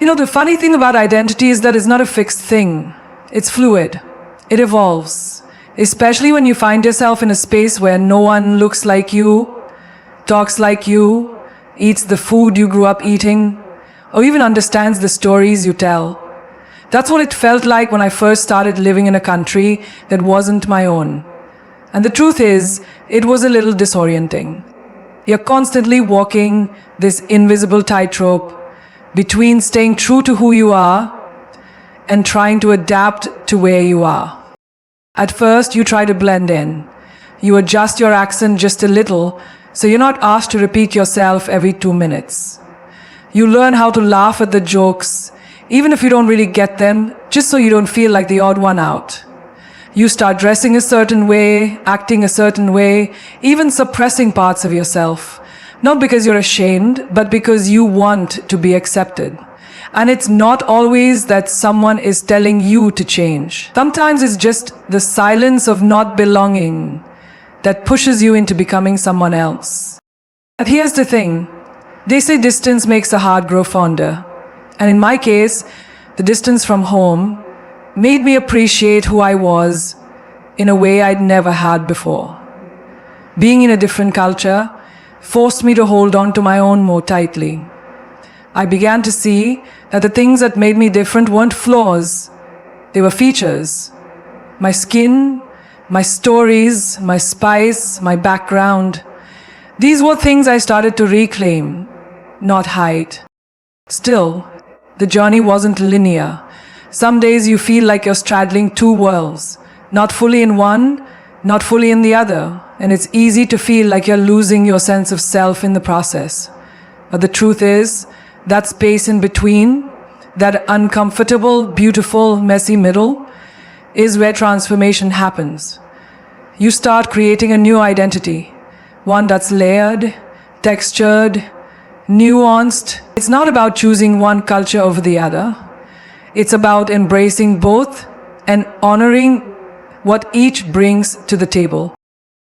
The funny thing about identity is that it's not a fixed thing. It's fluid. It evolves. Especially when you find yourself in a space where no one looks like you, talks like you, eats the food you grew up eating, or even understands the stories you tell. That's what it felt like when I first started living in a country that wasn't my own. And the truth is, it was a little disorienting. You're constantly walking this invisible tightrope between staying true to who you are and trying to adapt to where you are. At first, you try to blend in. You adjust your accent just a little, so you're not asked to repeat yourself every 2 minutes. You learn how to laugh at the jokes, even if you don't really get them, just so you don't feel like the odd one out. You start dressing a certain way, acting a certain way, even suppressing parts of yourself. Not because you're ashamed, but because you want to be accepted. And it's not always that someone is telling you to change. Sometimes it's just the silence of not belonging that pushes you into becoming someone else. But here's the thing. They say distance makes the heart grow fonder. And in my case, the distance from home made me appreciate who I was in a way I'd never had before. Being in a different culture forced me to hold on to my own more tightly. I began to see that the things that made me different weren't flaws, they were features. My skin, my stories, my spice, my background. These were things I started to reclaim, not hide. Still, the journey wasn't linear. Some days you feel like you're straddling two worlds, not fully in one, not fully in the other, and it's easy to feel like you're losing your sense of self in the process. But the truth is, that space in between, that uncomfortable, beautiful, messy middle, is where transformation happens. You start creating a new identity, one that's layered, textured, nuanced. It's not about choosing one culture over the other. It's about embracing both and honoring what each brings to the table.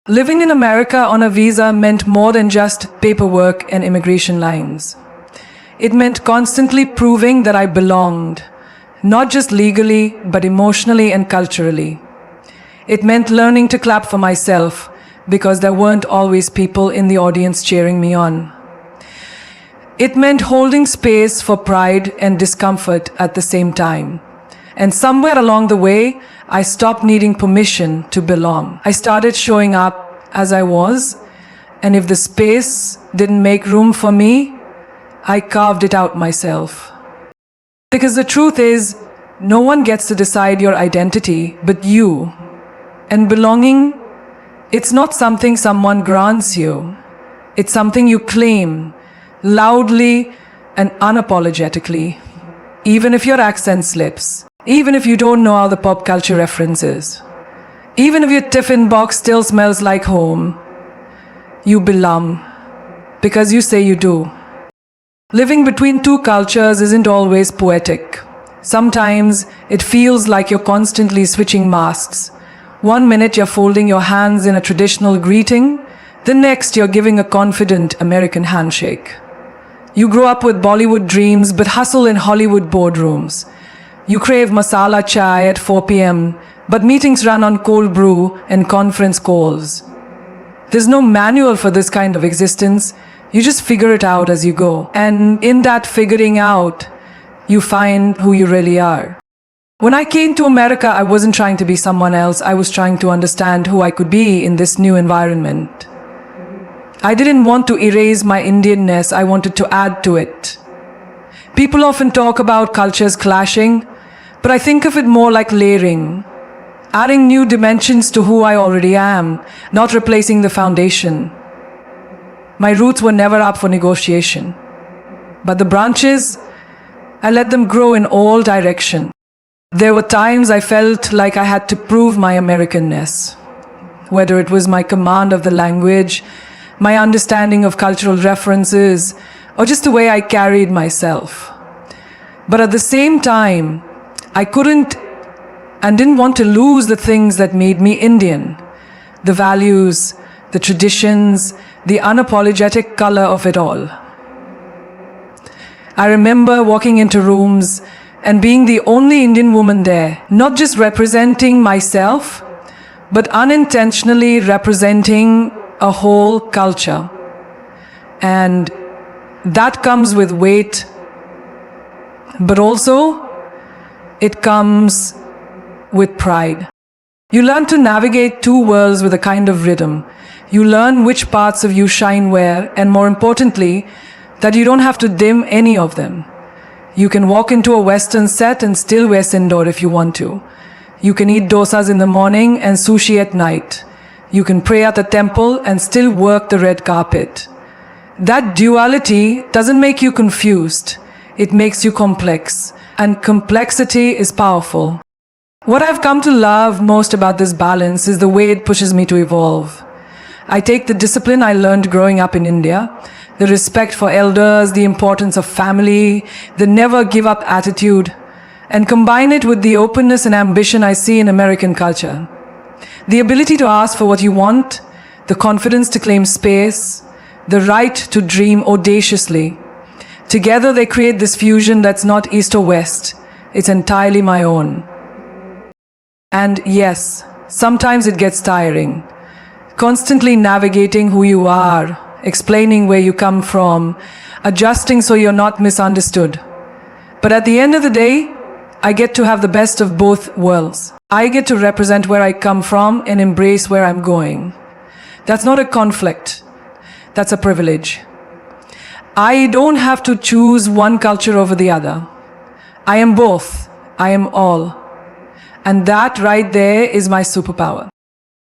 Living in America on a visa meant more than just paperwork and immigration lines. It meant constantly proving that I belonged, not just legally, but emotionally and culturally. It meant learning to clap for myself because there weren't always people in the audience cheering me on. It meant holding space for pride and discomfort at the same time. And somewhere along the way, I stopped needing permission to belong. I started showing up as I was, and if the space didn't make room for me, I carved it out myself. Because the truth is, no one gets to decide your identity but you. And belonging, it's not something someone grants you. It's something you claim, loudly and unapologetically. Even if your accent slips. Even if you don't know all the pop culture references. Even if your tiffin box still smells like home. You belong. Because you say you do. Living between two cultures isn't always poetic. Sometimes it feels like you're constantly switching masks. One minute you're folding your hands in a traditional greeting, the next you're giving a confident American handshake. You grow up with Bollywood dreams but hustle in Hollywood boardrooms. You crave masala chai at 4 p.m., but meetings run on cold brew and conference calls. There's no manual for this kind of existence. You just figure it out as you go. And in that figuring out, you find who you really are. When I came to America, I wasn't trying to be someone else. I was trying to understand who I could be in this new environment. I didn't want to erase my Indianness. I wanted to add to it. People often talk about cultures clashing, but I think of it more like layering. Adding new dimensions to who I already am, not replacing the foundation. My roots were never up for negotiation. But the branches, I let them grow in all directions. There were times I felt like I had to prove my Americanness. Whether it was my command of the language, my understanding of cultural references, or just the way I carried myself. But at the same time, I couldn't and didn't want to lose the things that made me Indian. The values, the traditions, the unapologetic color of it all. I remember walking into rooms and being the only Indian woman there, not just representing myself, but unintentionally representing a whole culture. And that comes with weight, but also it comes with pride. You learn to navigate two worlds with a kind of rhythm. You learn which parts of you shine where, and more importantly, that you don't have to dim any of them. You can walk into a Western set and still wear sindoor if you want to. You can eat dosas in the morning and sushi at night. You can pray at the temple and still work the red carpet. That duality doesn't make you confused. It makes you complex. And complexity is powerful. What I've come to love most about this balance is the way it pushes me to evolve. I take the discipline I learned growing up in India, the respect for elders, the importance of family, the never give up attitude, and combine it with the openness and ambition I see in American culture. The ability to ask for what you want, the confidence to claim space, the right to dream audaciously. Together they create this fusion that's not East or West. It's entirely my own. And yes, sometimes it gets tiring. Constantly navigating who you are, explaining where you come from, adjusting so you're not misunderstood. But at the end of the day, I get to have the best of both worlds. I get to represent where I come from and embrace where I'm going. That's not a conflict. That's a privilege. I don't have to choose one culture over the other. I am both. I am all. And that right there is my superpower.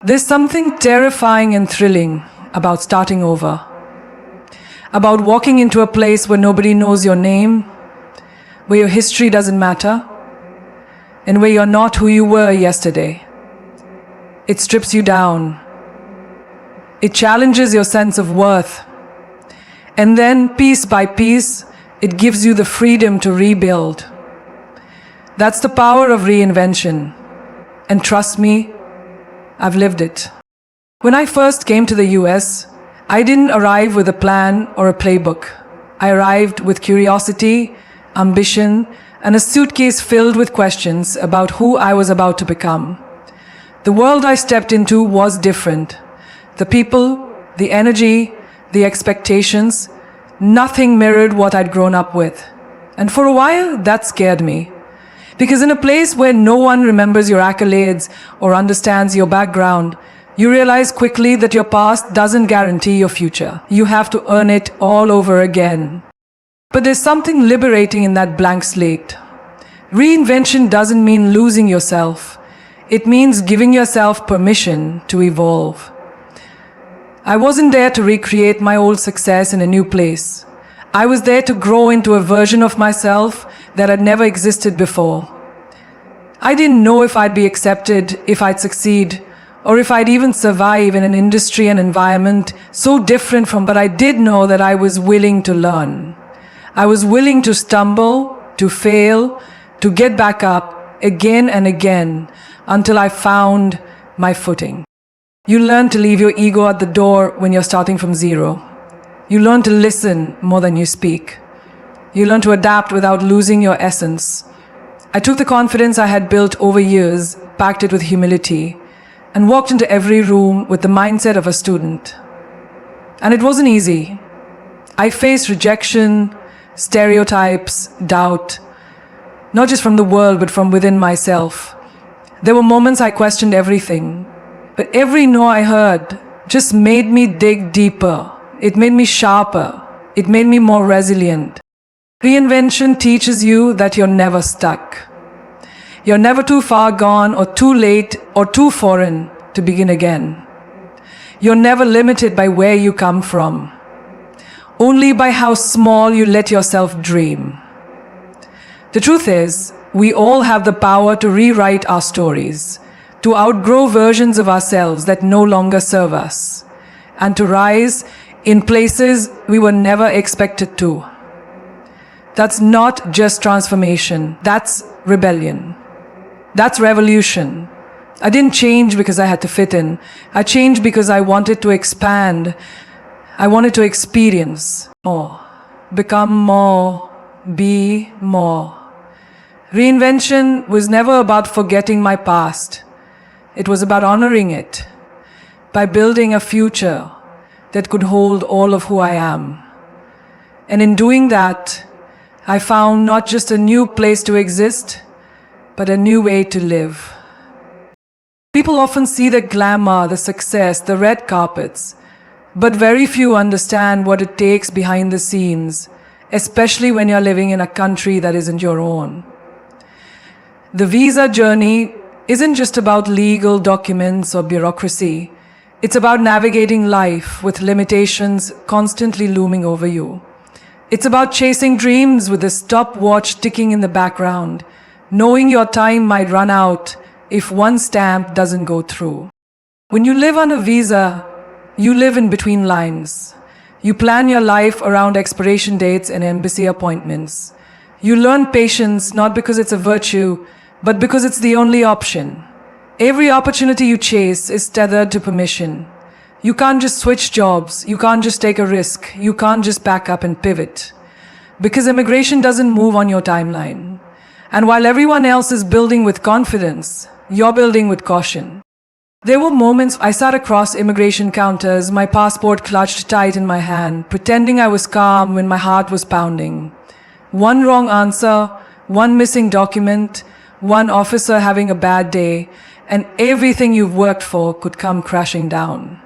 There's something terrifying and thrilling about starting over. About walking into a place where nobody knows your name, where your history doesn't matter, and where you're not who you were yesterday. It strips you down. It challenges your sense of worth. And then, piece by piece, it gives you the freedom to rebuild. That's the power of reinvention. And trust me, I've lived it. When I first came to the US, I didn't arrive with a plan or a playbook. I arrived with curiosity, ambition, and a suitcase filled with questions about who I was about to become. The world I stepped into was different. The people, the energy, the expectations, nothing mirrored what I'd grown up with. And for a while, that scared me. Because in a place where no one remembers your accolades or understands your background, you realize quickly that your past doesn't guarantee your future. You have to earn it all over again. But there's something liberating in that blank slate. Reinvention doesn't mean losing yourself. It means giving yourself permission to evolve. I wasn't there to recreate my old success in a new place. I was there to grow into a version of myself that had never existed before. I didn't know if I'd be accepted, if I'd succeed, or if I'd even survive in an industry and environment so different from, but I did know that I was willing to learn. I was willing to stumble, to fail, to get back up again and again until I found my footing. You learn to leave your ego at the door when you're starting from zero. You learn to listen more than you speak. You learn to adapt without losing your essence. I took the confidence I had built over years, packed it with humility, and walked into every room with the mindset of a student. And it wasn't easy. I faced rejection, stereotypes, doubt, not just from the world, but from within myself. There were moments I questioned everything, but every no I heard just made me dig deeper. It made me sharper. It made me more resilient. Reinvention teaches you that you're never stuck. You're never too far gone or too late or too foreign to begin again. You're never limited by where you come from, only by how small you let yourself dream. The truth is, we all have the power to rewrite our stories, to outgrow versions of ourselves that no longer serve us, and to rise in places we were never expected to. That's not just transformation, that's rebellion. That's revolution. I didn't change because I had to fit in. I changed because I wanted to expand. I wanted to experience more, become more, be more. Reinvention was never about forgetting my past. It was about honoring it by building a future that could hold all of who I am. And in doing that, I found not just a new place to exist, but a new way to live. People often see the glamour, the success, the red carpets, but very few understand what it takes behind the scenes, especially when you're living in a country that isn't your own. The visa journey isn't just about legal documents or bureaucracy. It's about navigating life with limitations constantly looming over you. It's about chasing dreams with a stopwatch ticking in the background, knowing your time might run out if one stamp doesn't go through. When you live on a visa, you live in between lines. You plan your life around expiration dates and embassy appointments. You learn patience not because it's a virtue, but because it's the only option. Every opportunity you chase is tethered to permission. You can't just switch jobs. You can't just take a risk. You can't just back up and pivot. Because immigration doesn't move on your timeline. And while everyone else is building with confidence, you're building with caution. There were moments I sat across immigration counters, my passport clutched tight in my hand, pretending I was calm when my heart was pounding. One wrong answer, one missing document, one officer having a bad day, and everything you've worked for could come crashing down.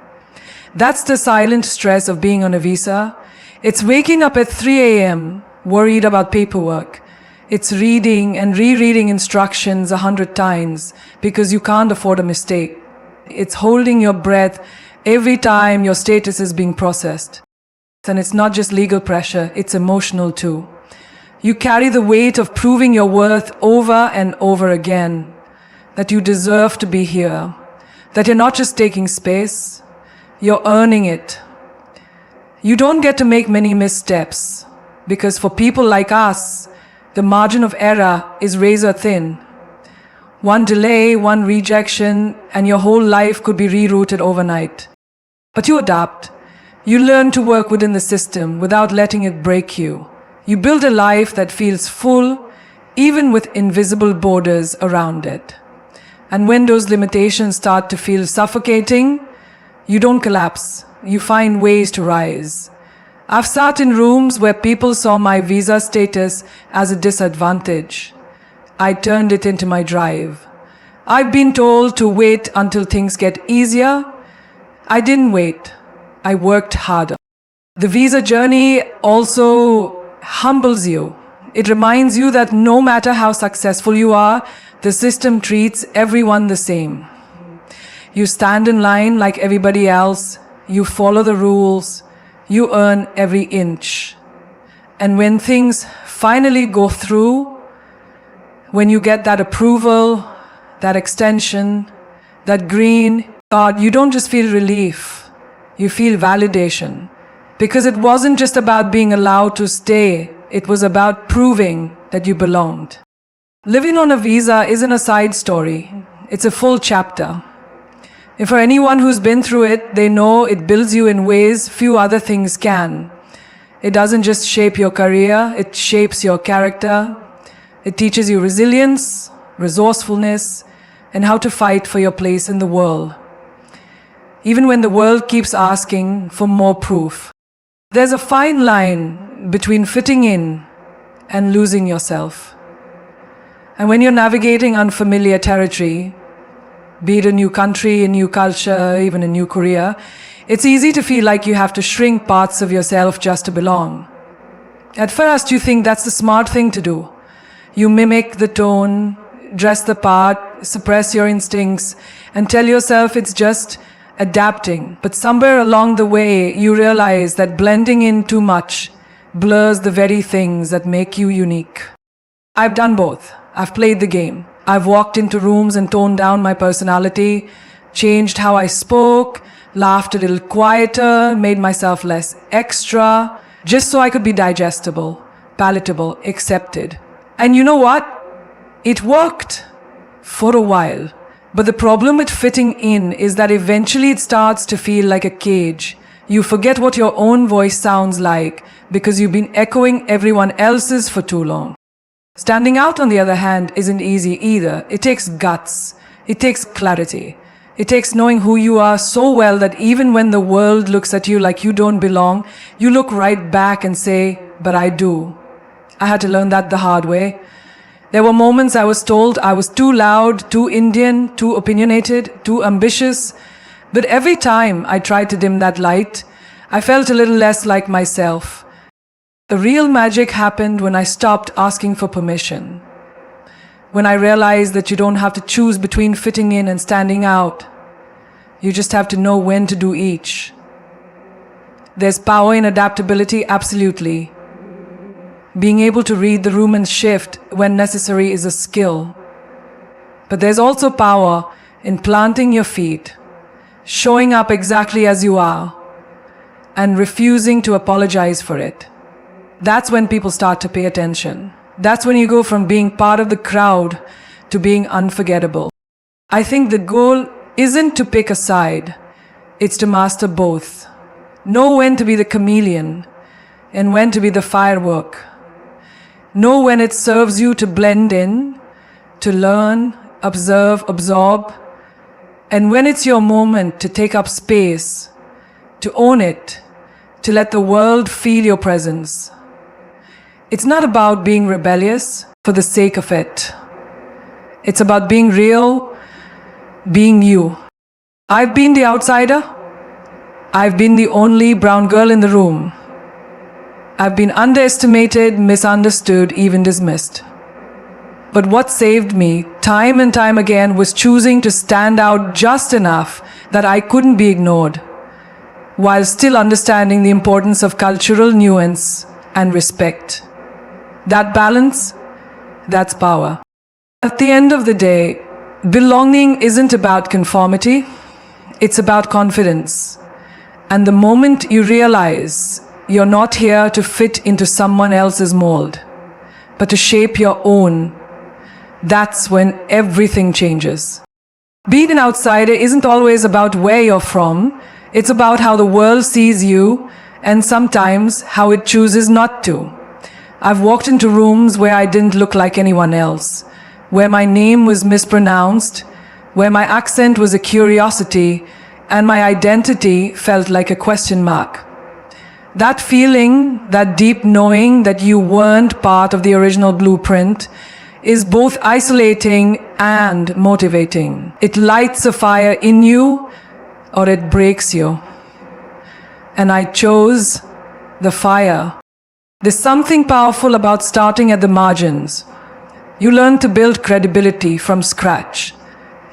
That's the silent stress of being on a visa. It's waking up at 3 a.m., worried about paperwork. It's reading and rereading instructions 100 times because you can't afford a mistake. It's holding your breath every time your status is being processed. And it's not just legal pressure, it's emotional too. You carry the weight of proving your worth over and over again, that you deserve to be here, that you're not just taking space, you're earning it. You don't get to make many missteps, because for people like us, the margin of error is razor thin. One delay, one rejection, and your whole life could be rerouted overnight. But you adapt. You learn to work within the system without letting it break you. You build a life that feels full, even with invisible borders around it. And when those limitations start to feel suffocating, you don't collapse. You find ways to rise. I've sat in rooms where people saw my visa status as a disadvantage. I turned it into my drive. I've been told to wait until things get easier. I didn't wait. I worked harder. The visa journey also humbles you. It reminds you that no matter how successful you are, the system treats everyone the same. You stand in line like everybody else. You follow the rules. You earn every inch. And when things finally go through, when you get that approval, that extension, that green card, you don't just feel relief. You feel validation. Because it wasn't just about being allowed to stay. It was about proving that you belonged. Living on a visa isn't a side story. It's a full chapter. And for anyone who's been through it, they know it builds you in ways few other things can. It doesn't just shape your career, it shapes your character. It teaches you resilience, resourcefulness, and how to fight for your place in the world. Even when the world keeps asking for more proof. There's a fine line between fitting in and losing yourself. And when you're navigating unfamiliar territory, be it a new country, a new culture, even a new career, it's easy to feel like you have to shrink parts of yourself just to belong. At first, you think that's the smart thing to do. You mimic the tone, dress the part, suppress your instincts, and tell yourself it's just adapting. But somewhere along the way, you realize that blending in too much blurs the very things that make you unique. I've done both. I've played the game. I've walked into rooms and toned down my personality, changed how I spoke, laughed a little quieter, made myself less extra, just so I could be digestible, palatable, accepted. And you know what? It worked for a while. But the problem with fitting in is that eventually it starts to feel like a cage. You forget what your own voice sounds like, because you've been echoing everyone else's for too long. Standing out, on the other hand, isn't easy either. It takes guts. It takes clarity. It takes knowing who you are so well that even when the world looks at you like you don't belong, you look right back and say, "But I do." I had to learn that the hard way. There were moments I was told I was too loud, too Indian, too opinionated, too ambitious. But every time I tried to dim that light, I felt a little less like myself. The real magic happened when I stopped asking for permission. When I realized that you don't have to choose between fitting in and standing out. You just have to know when to do each. There's power in adaptability, absolutely. Being able to read the room and shift when necessary is a skill. But there's also power in planting your feet, showing up exactly as you are, and refusing to apologize for it. That's when people start to pay attention. That's when you go from being part of the crowd to being unforgettable. I think the goal isn't to pick a side, it's to master both. Know when to be the chameleon and when to be the firework. Know when it serves you to blend in, to learn, observe, absorb, and when it's your moment to take up space, to own it, to let the world feel your presence. It's not about being rebellious for the sake of it. It's about being real, being you. I've been the outsider. I've been the only brown girl in the room. I've been underestimated, misunderstood, even dismissed. But what saved me, time and time again, was choosing to stand out just enough that I couldn't be ignored, while still understanding the importance of cultural nuance and respect. That balance, that's power. At the end of the day, belonging isn't about conformity, it's about confidence. And the moment you realize you're not here to fit into someone else's mold, but to shape your own, that's when everything changes. Being an outsider isn't always about where you're from, it's about how the world sees you and sometimes how it chooses not to. I've walked into rooms where I didn't look like anyone else, where my name was mispronounced, where my accent was a curiosity, and my identity felt like a question mark. That feeling, that deep knowing that you weren't part of the original blueprint, is both isolating and motivating. It lights a fire in you, or it breaks you. And I chose the fire. There's something powerful about starting at the margins. You learn to build credibility from scratch.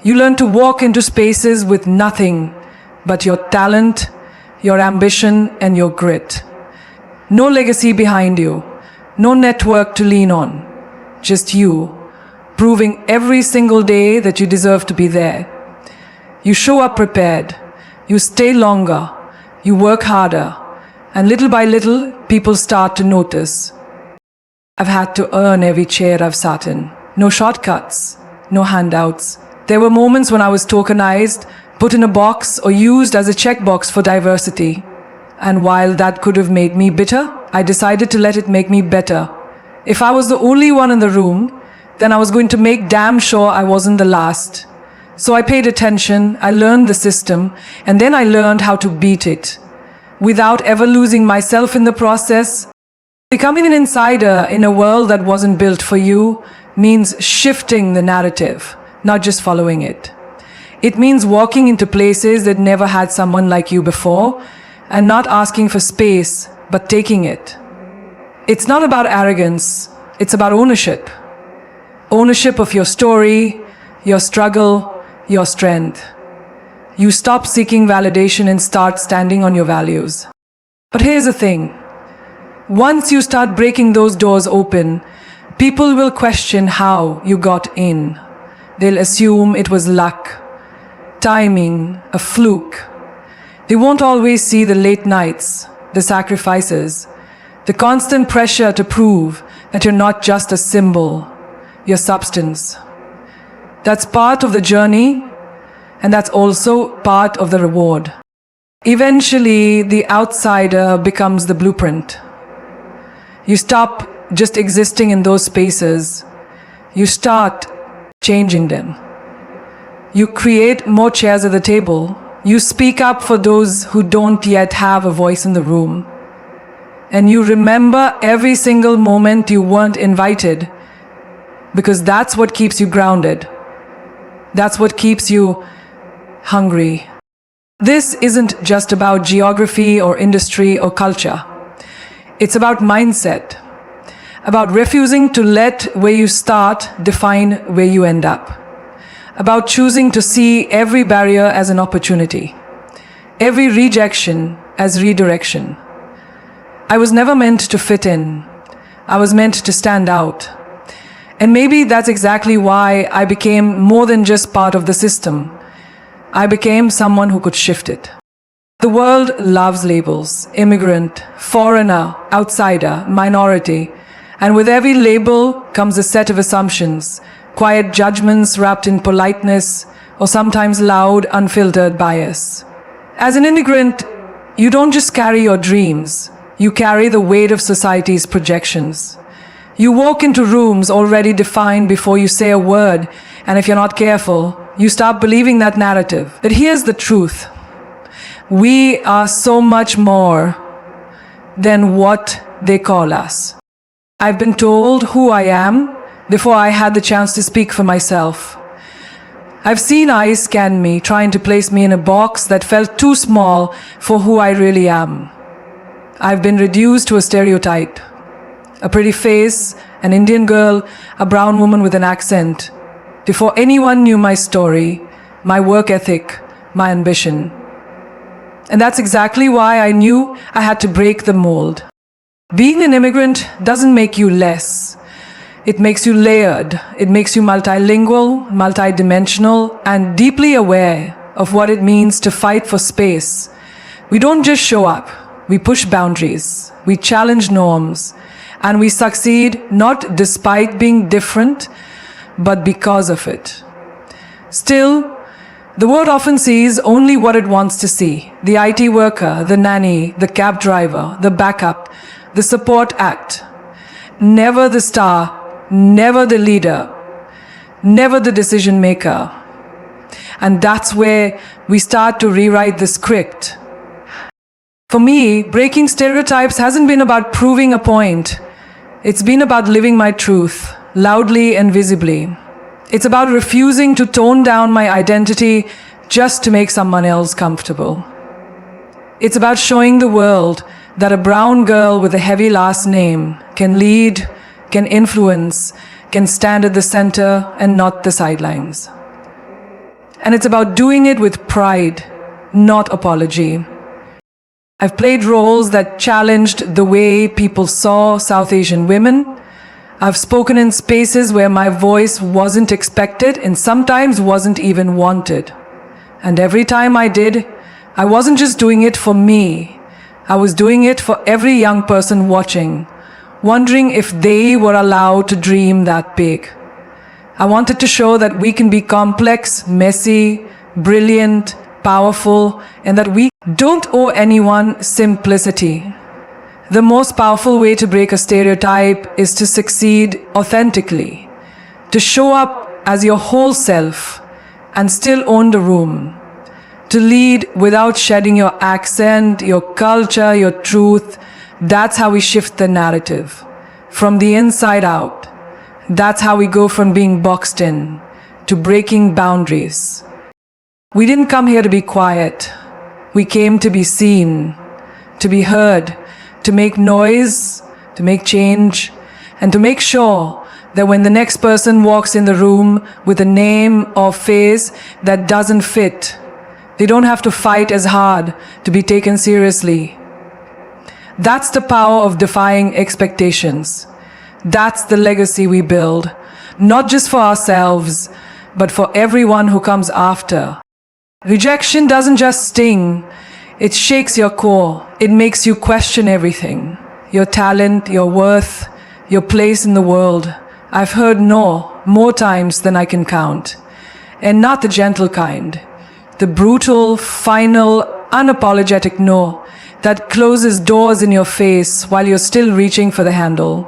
You learn to walk into spaces with nothing but your talent, your ambition, and your grit. No legacy behind you, no network to lean on, just you, proving every single day that you deserve to be there. You show up prepared, you stay longer, you work harder, and little by little, people start to notice. I've had to earn every chair I've sat in. No shortcuts, no handouts. There were moments when I was tokenized, put in a box, or used as a checkbox for diversity. And while that could have made me bitter, I decided to let it make me better. If I was the only one in the room, then I was going to make damn sure I wasn't the last. So I paid attention, I learned the system, and then I learned how to beat it, without ever losing myself in the process. Becoming an insider in a world that wasn't built for you means shifting the narrative, not just following it. It means walking into places that never had someone like you before, and not asking for space, but taking it. It's not about arrogance, it's about ownership. Ownership of your story, your struggle, your strength. You stop seeking validation and start standing on your values. But here's the thing. Once you start breaking those doors open, people will question how you got in. They'll assume it was luck, timing, a fluke. They won't always see the late nights, the sacrifices, the constant pressure to prove that you're not just a symbol, your substance. That's part of the journey, and that's also part of the reward. Eventually, the outsider becomes the blueprint. You stop just existing in those spaces. You start changing them. You create more chairs at the table. You speak up for those who don't yet have a voice in the room. And you remember every single moment you weren't invited, because that's what keeps you grounded. That's what keeps you hungry. This isn't just about geography or industry or culture. It's about mindset, about refusing to let where you start define where you end up, about choosing to see every barrier as an opportunity, every rejection as redirection. I was never meant to fit in. I was meant to stand out. And maybe that's exactly why I became more than just part of the system. I became someone who could shift it. The world loves labels: immigrant, foreigner, outsider, minority. And with every label comes a set of assumptions, quiet judgments wrapped in politeness, or sometimes loud, unfiltered bias. As an immigrant, you don't just carry your dreams, you carry the weight of society's projections. You walk into rooms already defined before you say a word, and if you're not careful, you start believing that narrative. But here's the truth. We are so much more than what they call us. I've been told who I am before I had the chance to speak for myself. I've seen eyes scan me, trying to place me in a box that felt too small for who I really am. I've been reduced to a stereotype. A pretty face, an Indian girl, a brown woman with an accent. Before anyone knew my story, my work ethic, my ambition. And that's exactly why I knew I had to break the mold. Being an immigrant doesn't make you less. It makes you layered. It makes you multilingual, multidimensional, and deeply aware of what it means to fight for space. We don't just show up. We push boundaries. We challenge norms. And we succeed not despite being different, but because of it. Still, the world often sees only what it wants to see. The IT worker, the nanny, the cab driver, the backup, the support act. Never the star, never the leader, never the decision maker. And that's where we start to rewrite the script. For me, breaking stereotypes hasn't been about proving a point. It's been about living my truth, loudly and visibly. It's about refusing to tone down my identity just to make someone else comfortable. It's about showing the world that a brown girl with a heavy last name can lead, can influence, can stand at the center and not the sidelines. And it's about doing it with pride, not apology. I've played roles that challenged the way people saw South Asian women. I've spoken in spaces where my voice wasn't expected and sometimes wasn't even wanted. And every time I did, I wasn't just doing it for me. I was doing it for every young person watching, wondering if they were allowed to dream that big. I wanted to show that we can be complex, messy, brilliant, powerful, and that we don't owe anyone simplicity. The most powerful way to break a stereotype is to succeed authentically, to show up as your whole self and still own the room, to lead without shedding your accent, your culture, your truth. That's how we shift the narrative, from the inside out. That's how we go from being boxed in to breaking boundaries. We didn't come here to be quiet. We came to be seen, to be heard, to make noise, to make change, and to make sure that when the next person walks in the room with a name or face that doesn't fit, they don't have to fight as hard to be taken seriously. That's the power of defying expectations. That's the legacy we build, not just for ourselves, but for everyone who comes after. Rejection doesn't just sting, it shakes your core. It makes you question everything. Your talent, your worth, your place in the world. I've heard no more times than I can count. And not the gentle kind. The brutal, final, unapologetic no that closes doors in your face while you're still reaching for the handle.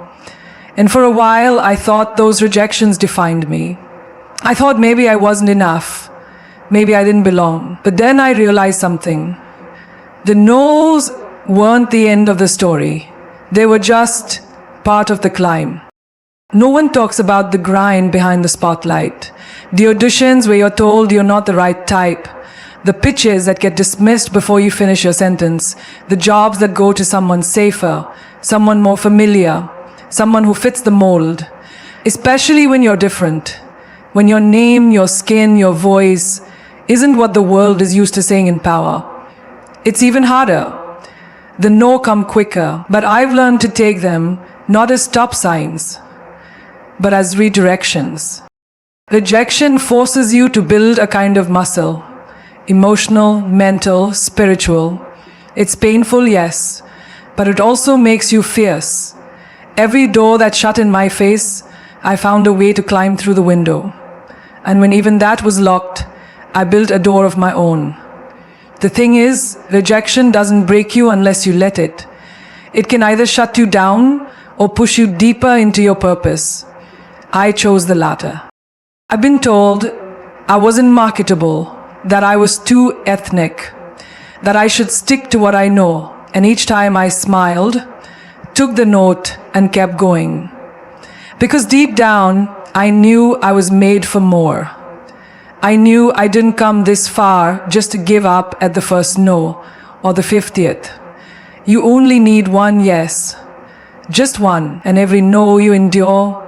And for a while, I thought those rejections defined me. I thought maybe I wasn't enough. Maybe I didn't belong. But then I realized something. The no's weren't the end of the story. They were just part of the climb. No one talks about the grind behind the spotlight. The auditions where you're told you're not the right type. The pitches that get dismissed before you finish your sentence. The jobs that go to someone safer, someone more familiar, someone who fits the mold. Especially when you're different. When your name, your skin, your voice isn't what the world is used to saying in power. It's even harder. The no come quicker, but I've learned to take them not as stop signs, but as redirections. Rejection forces you to build a kind of muscle. Emotional, mental, spiritual. It's painful, yes, but it also makes you fierce. Every door that shut in my face, I found a way to climb through the window. And when even that was locked, I built a door of my own. The thing is, rejection doesn't break you unless you let it. It can either shut you down or push you deeper into your purpose. I chose the latter. I've been told I wasn't marketable, that I was too ethnic, that I should stick to what I know, and each time I smiled, took the note and kept going. Because deep down, I knew I was made for more. I knew I didn't come this far just to give up at the first no or the 50th. You only need one yes, just one, and every no you endure,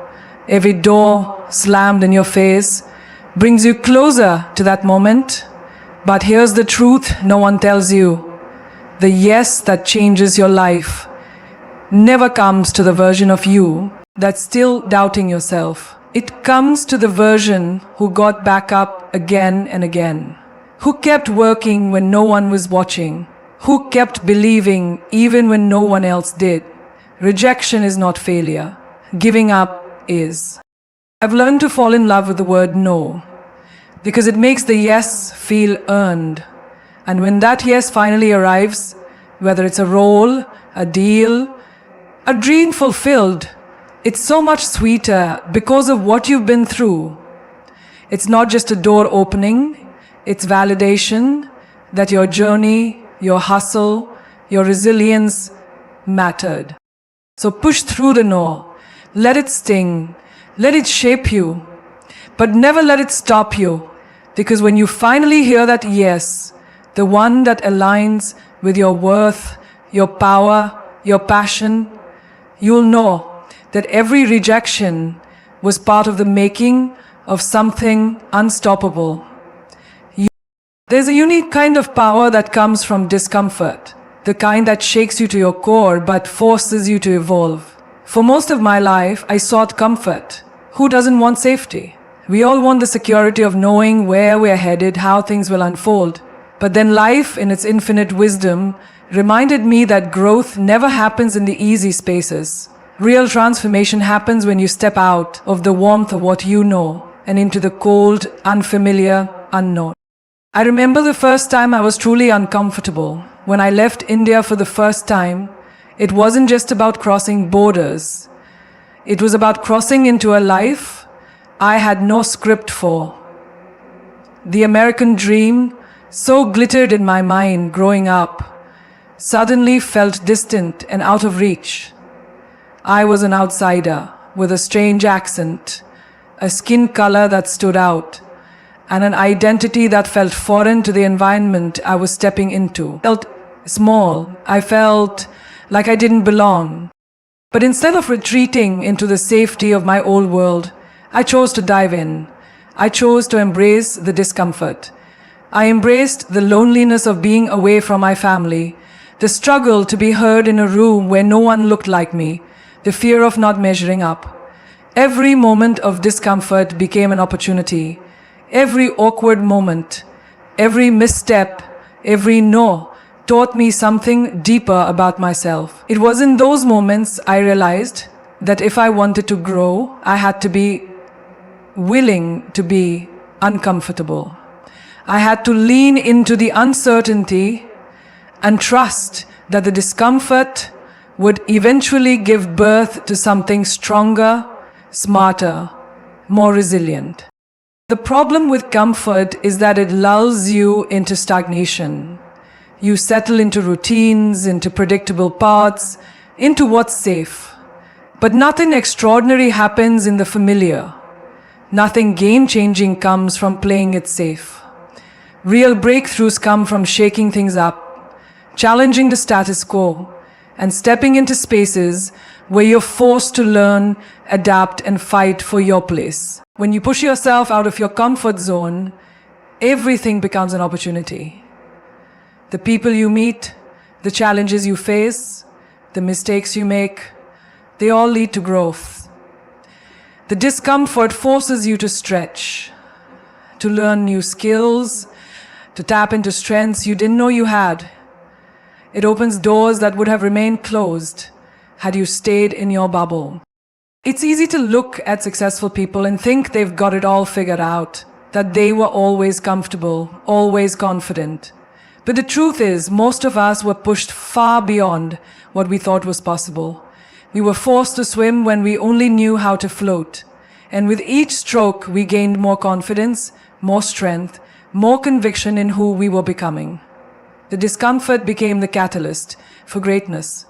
every door slammed in your face, brings you closer to that moment. But here's the truth no one tells you. The yes that changes your life never comes to the version of you that's still doubting yourself. It comes to the version who got back up again and again, who kept working when no one was watching, who kept believing even when no one else did. Rejection is not failure. Giving up is. I've learned to fall in love with the word no, because it makes the yes feel earned. And when that yes finally arrives, whether it's a role, a deal, a dream fulfilled, it's so much sweeter because of what you've been through. It's not just a door opening, it's validation that your journey, your hustle, your resilience mattered. So push through the no. Let it sting. Let it shape you. But never let it stop you. Because when you finally hear that yes, the one that aligns with your worth, your power, your passion, you'll know that every rejection was part of the making of something unstoppable. There's a unique kind of power that comes from discomfort, the kind that shakes you to your core but forces you to evolve. For most of my life, I sought comfort. Who doesn't want safety? We all want the security of knowing where we're headed, how things will unfold. But then life, in its infinite wisdom, reminded me that growth never happens in the easy spaces. Real transformation happens when you step out of the warmth of what you know and into the cold, unfamiliar, unknown. I remember the first time I was truly uncomfortable. When I left India for the first time, it wasn't just about crossing borders. It was about crossing into a life I had no script for. The American dream, so glittered in my mind growing up, suddenly felt distant and out of reach. I was an outsider with a strange accent, a skin color that stood out, and an identity that felt foreign to the environment I was stepping into. I felt small. I felt like I didn't belong. But instead of retreating into the safety of my old world, I chose to dive in. I chose to embrace the discomfort. I embraced the loneliness of being away from my family, the struggle to be heard in a room where no one looked like me, the fear of not measuring up. Every moment of discomfort became an opportunity. Every awkward moment, every misstep, every no taught me something deeper about myself. It was in those moments I realized that if I wanted to grow, I had to be willing to be uncomfortable. I had to lean into the uncertainty and trust that the discomfort would eventually give birth to something stronger, smarter, more resilient. The problem with comfort is that it lulls you into stagnation. You settle into routines, into predictable paths, into what's safe. But nothing extraordinary happens in the familiar. Nothing game-changing comes from playing it safe. Real breakthroughs come from shaking things up, challenging the status quo, and stepping into spaces where you're forced to learn, adapt, and fight for your place. When you push yourself out of your comfort zone, everything becomes an opportunity. The people you meet, the challenges you face, the mistakes you make, they all lead to growth. The discomfort forces you to stretch, to learn new skills, to tap into strengths you didn't know you had. It opens doors that would have remained closed had you stayed in your bubble. It's easy to look at successful people and think they've got it all figured out, that they were always comfortable, always confident. But the truth is, most of us were pushed far beyond what we thought was possible. We were forced to swim when we only knew how to float. And with each stroke, we gained more confidence, more strength, more conviction in who we were becoming. The discomfort became the catalyst for greatness.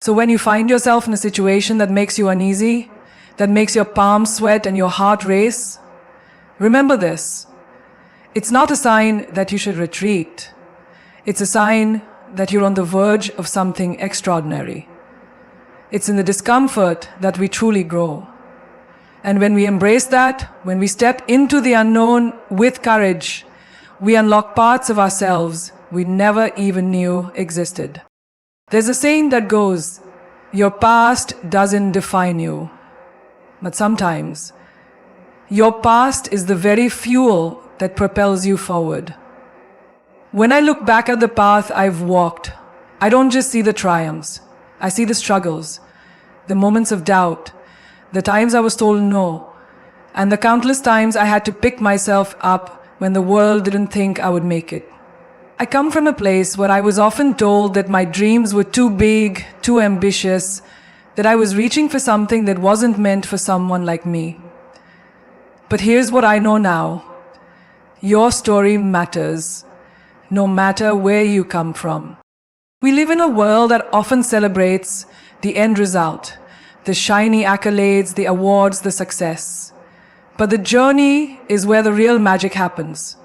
So when you find yourself in a situation that makes you uneasy, that makes your palms sweat and your heart race, remember this. It's not a sign that you should retreat. It's a sign that you're on the verge of something extraordinary. It's in the discomfort that we truly grow. And when we embrace that, when we step into the unknown with courage, we unlock parts of ourselves we never even knew existed. There's a saying that goes, your past doesn't define you. But sometimes, your past is the very fuel that propels you forward. When I look back at the path I've walked, I don't just see the triumphs. I see the struggles, the moments of doubt, the times I was told no, and the countless times I had to pick myself up when the world didn't think I would make it. I come from a place where I was often told that my dreams were too big, too ambitious, that I was reaching for something that wasn't meant for someone like me. But here's what I know now. Your story matters, no matter where you come from. We live in a world that often celebrates the end result, the shiny accolades, the awards, the success. But the journey is where the real magic happens.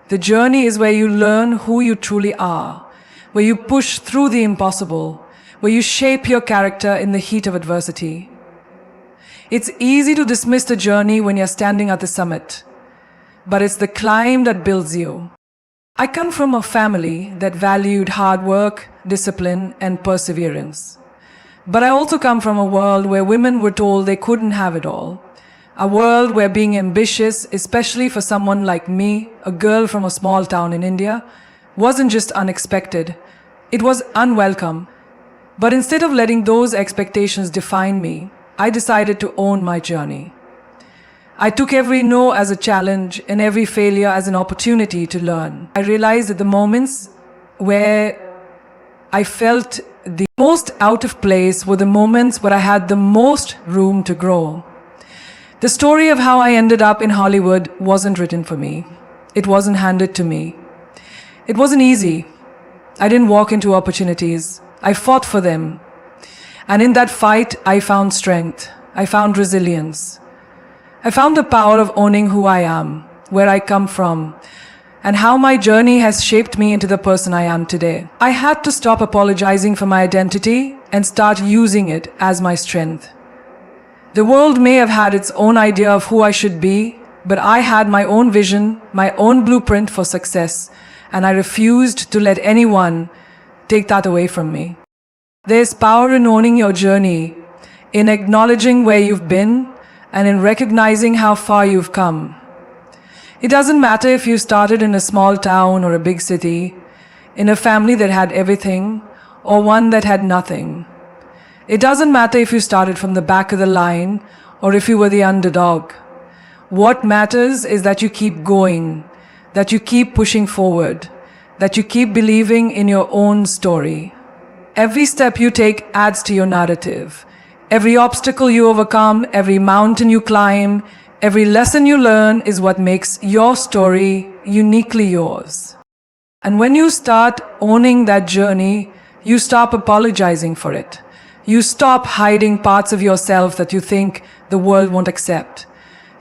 The journey is where you learn who you truly are, where you push through the impossible, where you shape your character in the heat of adversity. It's easy to dismiss the journey when you're standing at the summit, but it's the climb that builds you. I come from a family that valued hard work, discipline, and perseverance. But I also come from a world where women were told they couldn't have it all. A world where being ambitious, especially for someone like me, a girl from a small town in India, wasn't just unexpected, it was unwelcome. But instead of letting those expectations define me, I decided to own my journey. I took every no as a challenge and every failure as an opportunity to learn. I realized that the moments where I felt the most out of place were the moments where I had the most room to grow. The story of how I ended up in Hollywood wasn't written for me. It wasn't handed to me. It wasn't easy. I didn't walk into opportunities. I fought for them. And in that fight, I found strength. I found resilience. I found the power of owning who I am, where I come from, and how my journey has shaped me into the person I am today. I had to stop apologizing for my identity and start using it as my strength. The world may have had its own idea of who I should be, but I had my own vision, my own blueprint for success, and I refused to let anyone take that away from me. There's power in owning your journey, in acknowledging where you've been, and in recognizing how far you've come. It doesn't matter if you started in a small town or a big city, in a family that had everything, or one that had nothing. It doesn't matter if you started from the back of the line or if you were the underdog. What matters is that you keep going, that you keep pushing forward, that you keep believing in your own story. Every step you take adds to your narrative. Every obstacle you overcome, every mountain you climb, every lesson you learn is what makes your story uniquely yours. And when you start owning that journey, you stop apologizing for it. You stop hiding parts of yourself that you think the world won't accept.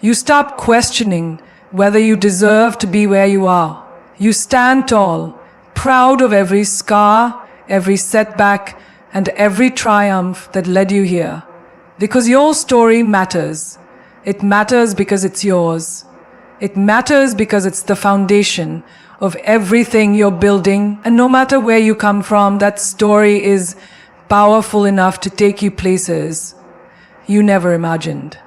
You stop questioning whether you deserve to be where you are. You stand tall, proud of every scar, every setback, and every triumph that led you here. Because your story matters. It matters because it's yours. It matters because it's the foundation of everything you're building. And no matter where you come from, that story is powerful enough to take you places you never imagined.